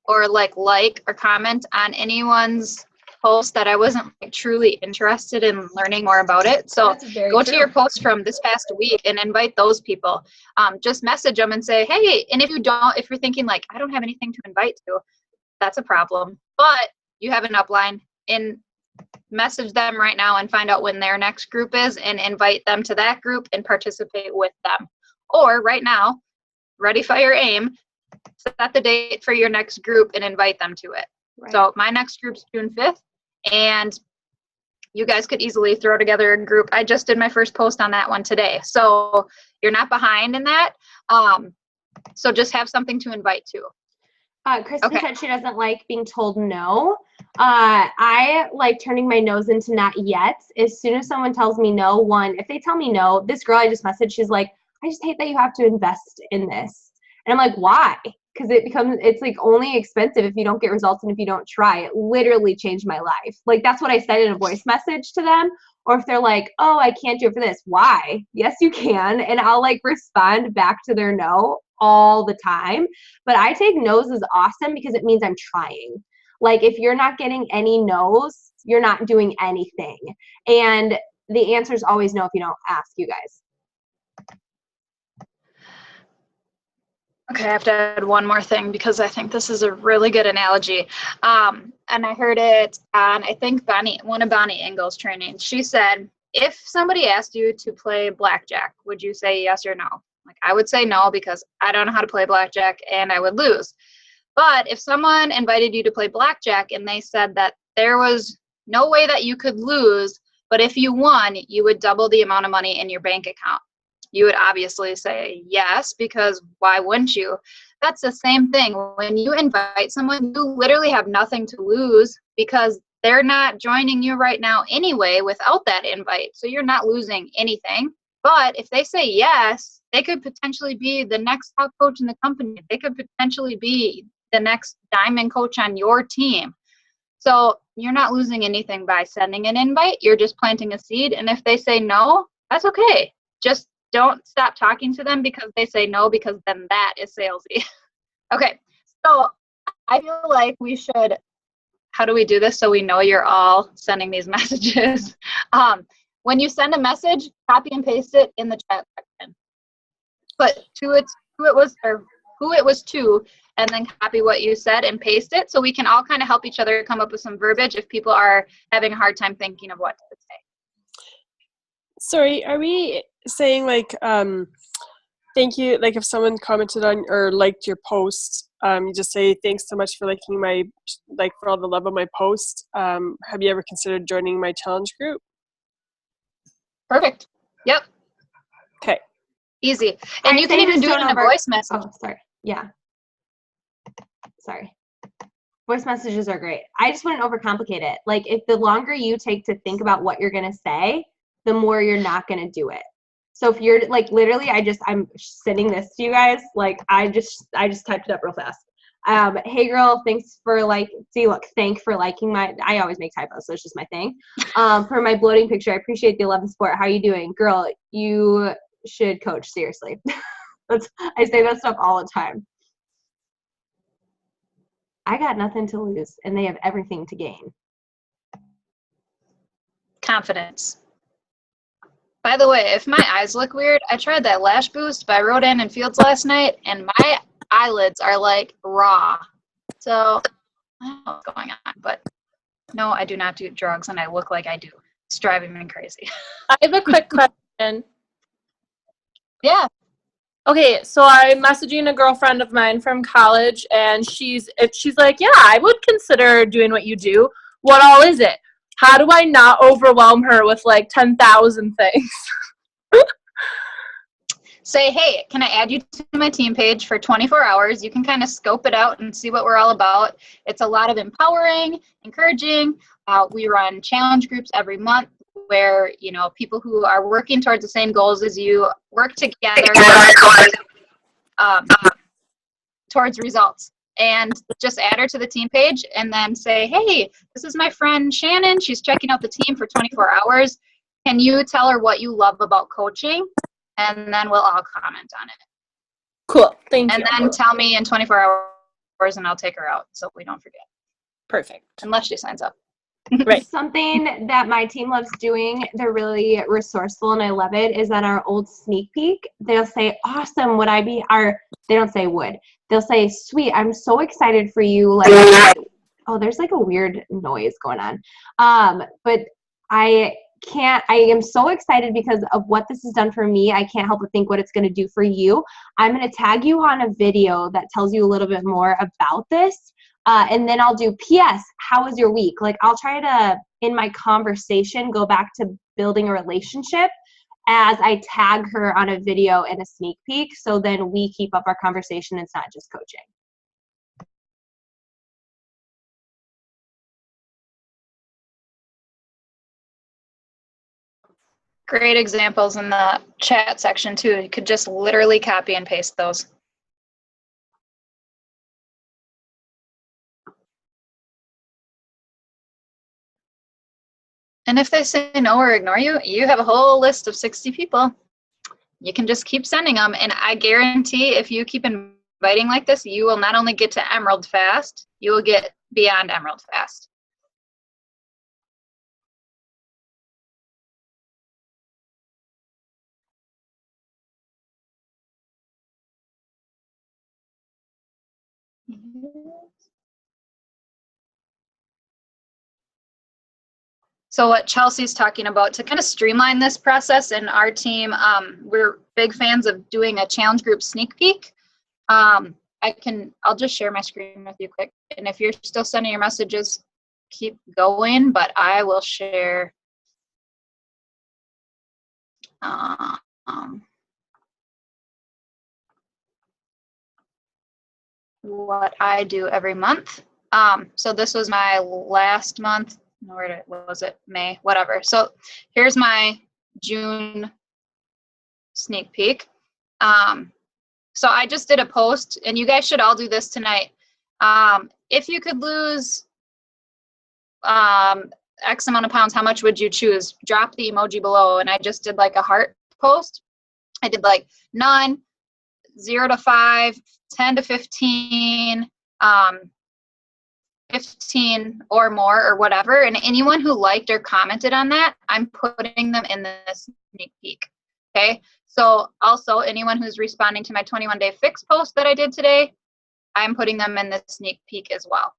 or like or comment on anyone's post that I wasn't like truly interested in learning more about it. So go to your post from this past week and invite those people. Just message them and say, hey, and if you're thinking like, I don't have anything to invite to, that's a problem. But you have an upline, and message them right now and find out when their next group is and invite them to that group and participate with them. Or right now, ready, fire, aim, set the date for your next group and invite them to it. Right. So my next group's June 5th, and you guys could easily throw together a group. I just did my first post on that one today. So you're not behind in that. So just have something to invite to. Kristen said she doesn't like being told no. I like turning my nose into not yet. As soon as someone tells me no, if they tell me no, this girl I just messaged, she's like, I just hate that you have to invest in this. And I'm like, why? Because it's like only expensive if you don't get results and if you don't try. It literally changed my life. Like that's what I said in a voice message to them. Or if they're like, oh, I can't do it for this. Why? Yes, you can. And I'll like respond back to their no all the time. But I take no's as awesome because it means I'm trying. Like if you're not getting any no's, you're not doing anything. And the answer is always no if you don't ask, you guys. Okay, I have to add one more thing because I think this is a really good analogy. And I heard it on, I think, one of Bonnie Engel's trainings. She said, if somebody asked you to play blackjack, would you say yes or no? Like, I would say no because I don't know how to play blackjack and I would lose. But if someone invited you to play blackjack and they said that there was no way that you could lose, but if you won, you would double the amount of money in your bank account, you would obviously say yes, because why wouldn't you? That's the same thing. When you invite someone, you literally have nothing to lose because they're not joining you right now anyway without that invite. So you're not losing anything. But if they say yes, they could potentially be the next top coach in the company. They could potentially be the next diamond coach on your team. So you're not losing anything by sending an invite. You're just planting a seed. And if they say no, that's okay. Just don't stop talking to them because they say no, because then that is salesy. Okay. So I feel like we should, how do we do this so we know you're all sending these messages? When you send a message, copy and paste it in the chat section. Put who it was to, and then copy what you said and paste it so we can all kind of help each other come up with some verbiage if people are having a hard time thinking of what to say. Sorry, are we saying like thank you, like if someone commented on or liked your post, you just say thanks so much for liking my, like for all the love of my post. Have you ever considered joining my challenge group? Perfect. Yep. Okay. Easy. And you can even do it in a voice message. Oh, sorry. Yeah. Sorry. Voice messages are great. I just wouldn't overcomplicate it. Like if the longer you take to think about what you're going to say, the more you're not going to do it. So if you're like literally, I'm sending this to you guys. Like I just typed it up real fast. Hey girl, thanks for thank for liking my, I always make typos, so it's just my thing. For my bloating picture, I appreciate the love and support. How are you doing? Girl, you should coach, seriously. I say that stuff all the time. I got nothing to lose and they have everything to gain. Confidence. By the way, if my eyes look weird, I tried that lash boost by Rodan and Fields last night, and my eyelids are like raw. So I don't know what's going on, but no, I do not do drugs, and I look like I do. It's driving me crazy. I have a quick question. Yeah. Okay, so I'm messaging a girlfriend of mine from college, and she's like, yeah, I would consider doing what you do. What all is it? How do I not overwhelm her with like 10,000 things? Say, hey, can I add you to my team page for 24 hours? You can kind of scope it out and see what we're all about. It's a lot of empowering, encouraging. We run challenge groups every month where, you know, people who are working towards the same goals as you work together towards results. And just add her to the team page and then say, hey, this is my friend Shannon. She's checking out the team for 24 hours. Can you tell her what you love about coaching? And then we'll all comment on it. Cool. Thank you. And then tell me in 24 hours and I'll take her out so we don't forget. Perfect. Unless she signs up. Right. Something that my team loves doing, they're really resourceful and I love it, is on our old sneak peek, they'll say, awesome, would I be they don't say would. They'll say, sweet, I'm so excited for you. Like, oh, there's like a weird noise going on. But I am so excited because of what this has done for me. I can't help but think what it's going to do for you. I'm going to tag you on a video that tells you a little bit more about this. And then I'll do PS, how was your week? Like I'll try to, in my conversation, go back to building a relationship as I tag her on a video and a sneak peek. So then we keep up our conversation. It's not just coaching. Great examples in the chat section too. You could just literally copy and paste those. And if they say no or ignore you, you have a whole list of 60 people. You can just keep sending them. And I guarantee if you keep inviting like this, you will not only get to Emerald fast, you will get beyond Emerald fast. So what Chelsea's talking about, to kind of streamline this process in our team, we're big fans of doing a challenge group sneak peek. I'll just share my screen with you quick. And if you're still sending your messages, keep going, but I will share. what I do every month. So this was my last month. Where was it? May, whatever. So here's my June sneak peek. So I just did a post, and you guys should all do this tonight. If you could lose X amount of pounds, how much would you choose? Drop the emoji below. And I just did like a heart post. I did like none, 0 to 5, 10 to 15, 15 or more or whatever. And anyone who liked or commented on that, I'm putting them in this sneak peek. Okay. So also anyone who's responding to my 21-day fix post that I did today, I'm putting them in this sneak peek as well.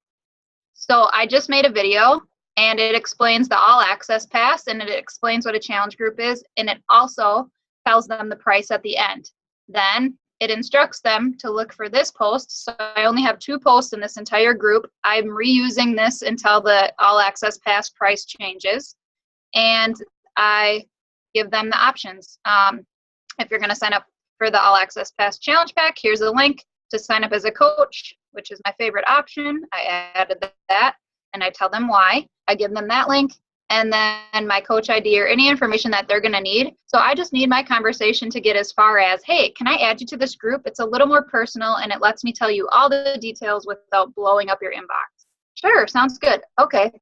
So I just made a video, and it explains the all access pass, and it explains what a challenge group is. And it also tells them the price at the end. Then it instructs them to look for this post. So I only have 2 posts in this entire group. I'm reusing this until the all access pass price changes. And I give them the options. If you're going to sign up for the all access pass challenge pack, here's a link to sign up as a coach, which is my favorite option. I added that, and I tell them why. I give them that link, and then my coach ID or any information that they're going to need. So I just need my conversation to get as far as, hey, can I add you to this group? It's a little more personal, and it lets me tell you all the details without blowing up your inbox. Sure, sounds good. Okay.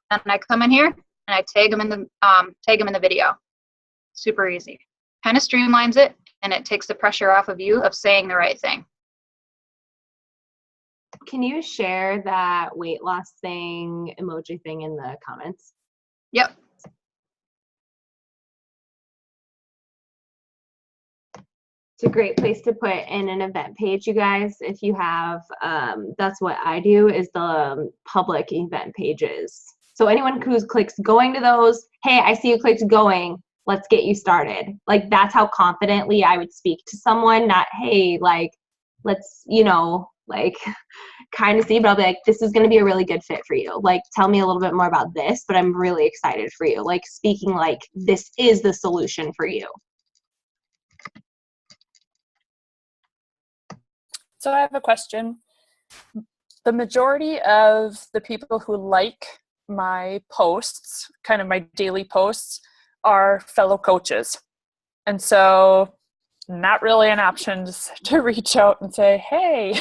And I come in here, and I tag them in the video. Super easy. Kind of streamlines it, and it takes the pressure off of you of saying the right thing. Can you share that weight loss thing, emoji thing in the comments? Yep. It's a great place to put in an event page, you guys. If you have, that's what I do, is the public event pages. So anyone who clicks going to those, hey, I see you clicked going, let's get you started. Like, that's how confidently I would speak to someone, not, hey, like, let's, like, kind of see, but I'll be like, this is going to be a really good fit for you. Like, tell me a little bit more about this, but I'm really excited for you. Like, speaking like this is the solution for you. So I have a question. The majority of the people who like my posts, kind of my daily posts, are fellow coaches. And so not really an option just to reach out and say, hey,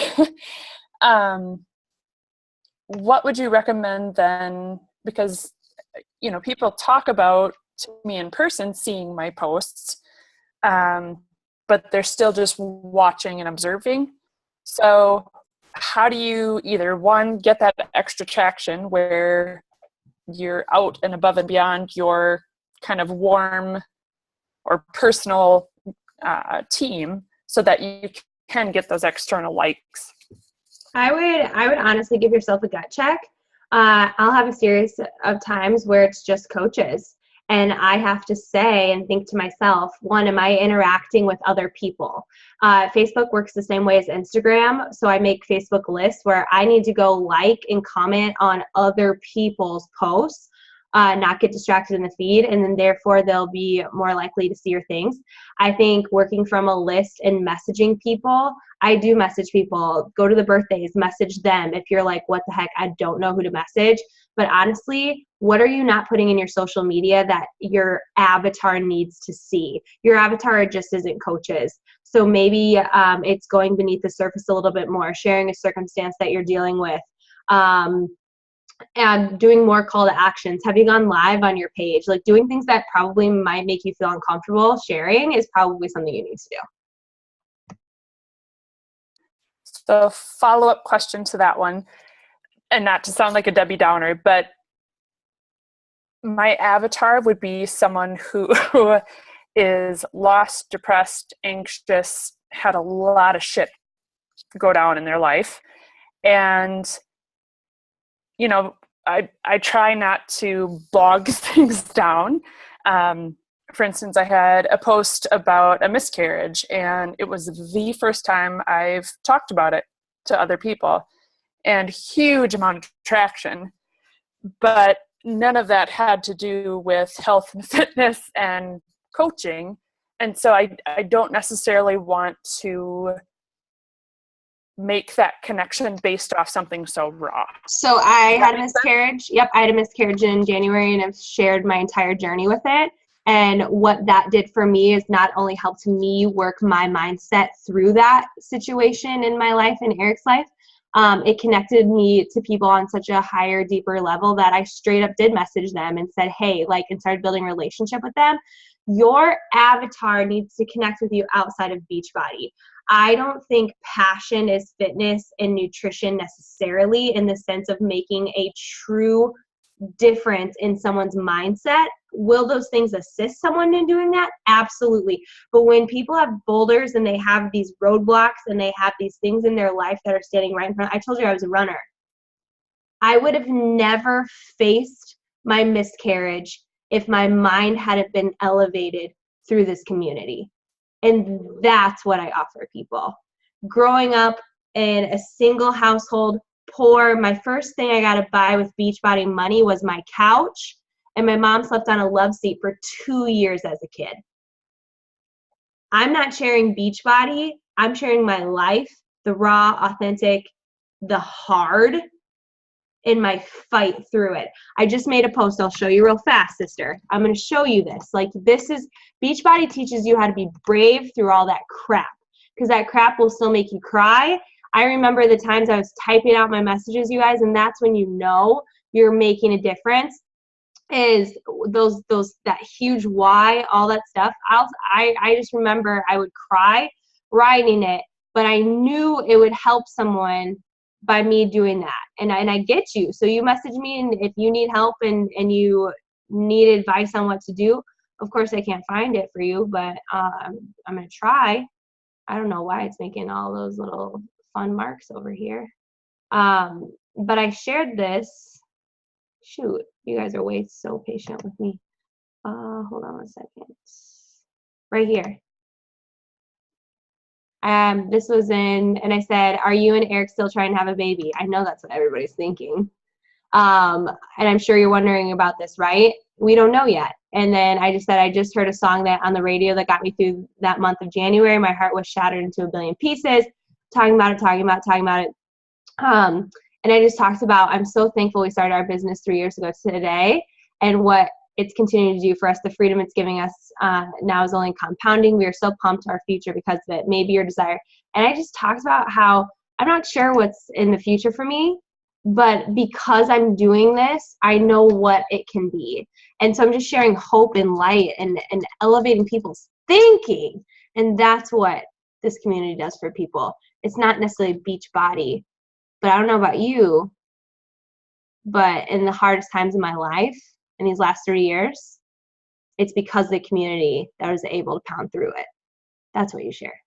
what would you recommend then? Because, people talk about to me in person seeing my posts, but they're still just watching and observing. So how do you either, one, get that extra traction where you're out and above and beyond your kind of warm or personal team so that you can get those external likes? I would honestly give yourself a gut check. I'll have a series of times where it's just coaches, and I have to say and think to myself, one, am I interacting with other people? Facebook works the same way as Instagram, so I make Facebook lists where I need to go like and comment on other people's posts, not get distracted in the feed, and then therefore they'll be more likely to see your things. I think working from a list and messaging people, I do message people, go to the birthdays, message them. If you're like, what the heck, I don't know who to message. But honestly, what are you not putting in your social media that your avatar needs to see? Your avatar just isn't coaches. So maybe it's going beneath the surface a little bit more, sharing a circumstance that you're dealing with, and doing more call to actions. Have you gone live on your page? Like, doing things that probably might make you feel uncomfortable sharing is probably something you need to do. So follow-up question to that one, and not to sound like a Debbie Downer, but my avatar would be someone who is lost, depressed, anxious, had a lot of shit go down in their life. And, I try not to bog things down. For instance, I had a post about a miscarriage, and it was the first time I've talked about it to other people, and huge amount of traction. But none of that had to do with health and fitness and coaching. And so I don't necessarily want to make that connection based off something so raw. So I had a miscarriage. Yep, I had a miscarriage in January, and I've shared my entire journey with it. And what that did for me is not only helped me work my mindset through that situation in my life and Eric's life, it connected me to people on such a higher, deeper level that I straight up did message them and said, hey, like, and started building a relationship with them. Your avatar needs to connect with you outside of Beachbody. I don't think passion is fitness and nutrition necessarily, in the sense of making a true difference in someone's mindset. Will those things assist someone in doing that? Absolutely. But when people have boulders and they have these roadblocks and they have these things in their life that are standing right in front, I told you I was a runner. I would have never faced my miscarriage if my mind hadn't been elevated through this community. And that's what I offer people. Growing up in a single household, poor, my first thing I got to buy with Beachbody money was my couch, and my mom slept on a love seat for 2 years as a kid. I'm not sharing Beachbody. I'm sharing my life, the raw, authentic, the hard, in my fight through it. I just made a post. I'll show you real fast, sister. I'm going to show you this. Like, this is, Beachbody teaches you how to be brave through all that crap, because that crap will still make you cry. I remember the times I was typing out my messages, you guys, and that's when you know you're making a difference, is that huge why, all that stuff. I just remember I would cry writing it, but I knew it would help someone by me doing that. And I get you. So you message me, and if you need help and you need advice on what to do, of course I can't find it for you, but I'm going to try. I don't know why it's making all those little fun marks over here. But I shared this. Shoot, you guys are way so patient with me. Hold on 1 second. Right here. This was in, and I said, are you and Eric still trying to have a baby? I know that's what everybody's thinking. And I'm sure you're wondering about this, right? We don't know yet. And then I just said, I just heard a song that on the radio that got me through that month of January. My heart was shattered into a billion pieces. Talking about it. And I just talked about, I'm so thankful we started our business 3 years ago today, and what it's continuing to do for us. The freedom it's giving us now is only compounding. We are so pumped to our future because of it. Maybe your desire. And I just talked about how I'm not sure what's in the future for me, but because I'm doing this, I know what it can be. And so I'm just sharing hope and light and elevating people's thinking. And that's what this community does for people. It's not necessarily Beachbody, but I don't know about you, but in the hardest times of my life, in these last 3 years, it's because of the community that I was able to pound through it. That's what you share.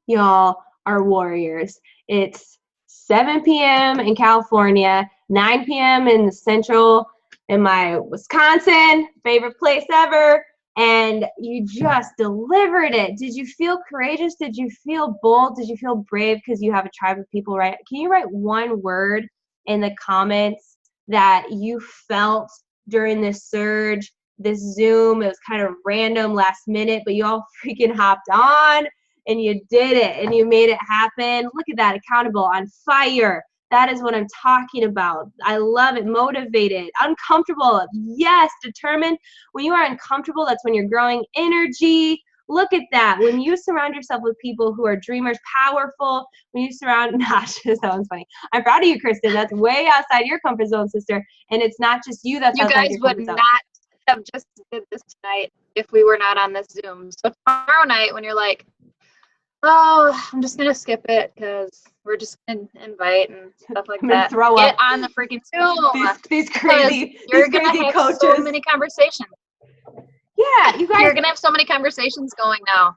Y'all are warriors. It's 7 p.m. in California, 9 p.m. in the central, in my Wisconsin, favorite place ever, and you just delivered it. Did you feel courageous? Did you feel bold? Did you feel brave because you have a tribe of people, right? Can you write one word in the comments that you felt during this surge, this Zoom? It was kind of random, last minute, but you all freaking hopped on. And you did it, and you made it happen. Look at that, accountable, on fire. That is what I'm talking about. I love it. Motivated, uncomfortable, yes, determined. When you are uncomfortable, that's when you're growing energy. Look at that. When you surround yourself with people who are dreamers, powerful, when you surround, that sounds funny. I'm proud of you, Kristen. That's way outside your comfort zone, sister. And it's not just you that's outside your comfort zone. You guys would not have just did this tonight if we were not on this Zoom. So tomorrow night when you're like, Oh, I'm just gonna skip it because we're just gonna invite and stuff like I'm gonna that. throw Get up. on the freaking Zoom. These Because crazy, you're these gonna crazy have coaches. so many conversations. Yeah, you guys. You're gonna have so many conversations going now.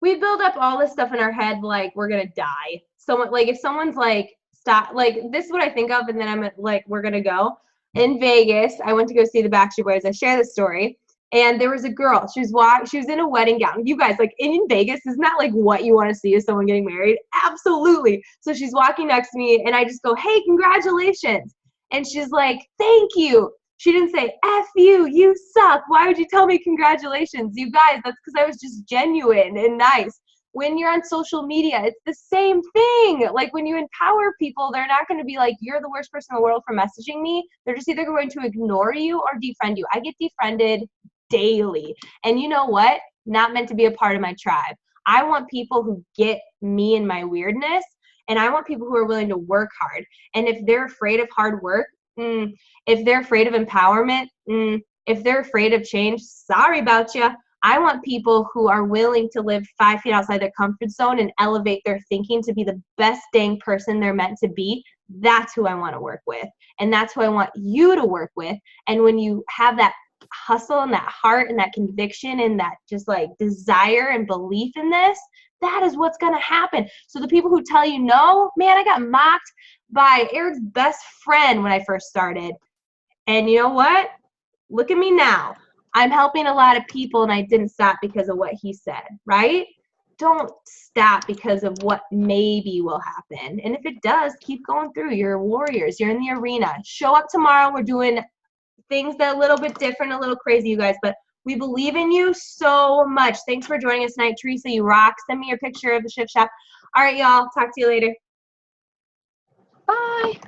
We build up all this stuff in our head like we're gonna die. Someone like if someone's like stop, like this is what I think of, and then I'm like we're gonna go. In Vegas, I went to go see the Backstreet Boys. I share this story, and there was a girl. She was in a wedding gown. You guys, like in Vegas, isn't that like what you want to see is someone getting married? Absolutely. So she's walking next to me, and I just go, "Hey, congratulations!" And she's like, "Thank you." She didn't say, F you, you suck. Why would you tell me congratulations? You guys, that's because I was just genuine and nice. When you're on social media, it's the same thing. Like when you empower people, they're not going to be like, you're the worst person in the world for messaging me. They're just either going to ignore you or defriend you. I get defriended daily. And you know what? Not meant to be a part of my tribe. I want people who get me and my weirdness, and I want people who are willing to work hard. And if they're afraid of hard work, if they're afraid of empowerment, if they're afraid of change, sorry about you. I want people who are willing to live 5 feet outside their comfort zone and elevate their thinking to be the best dang person they're meant to be. That's who I want to work with. And that's who I want you to work with. And when you have that hustle and that heart and that conviction and that just like desire and belief in this, that is what's going to happen. So the people who tell you no, man, I got mocked by Eric's best friend when I first started. And you know what? Look at me now. I'm helping a lot of people, and I didn't stop because of what he said, right? Don't stop because of what maybe will happen. And if it does, keep going through. You're warriors. You're in the arena. Show up tomorrow. We're doing things that are a little bit different, a little crazy, you guys, but we believe in you so much. Thanks for joining us tonight. Theresa, you rock. Send me your picture of the shift shop. All right, y'all. Talk to you later. Bye.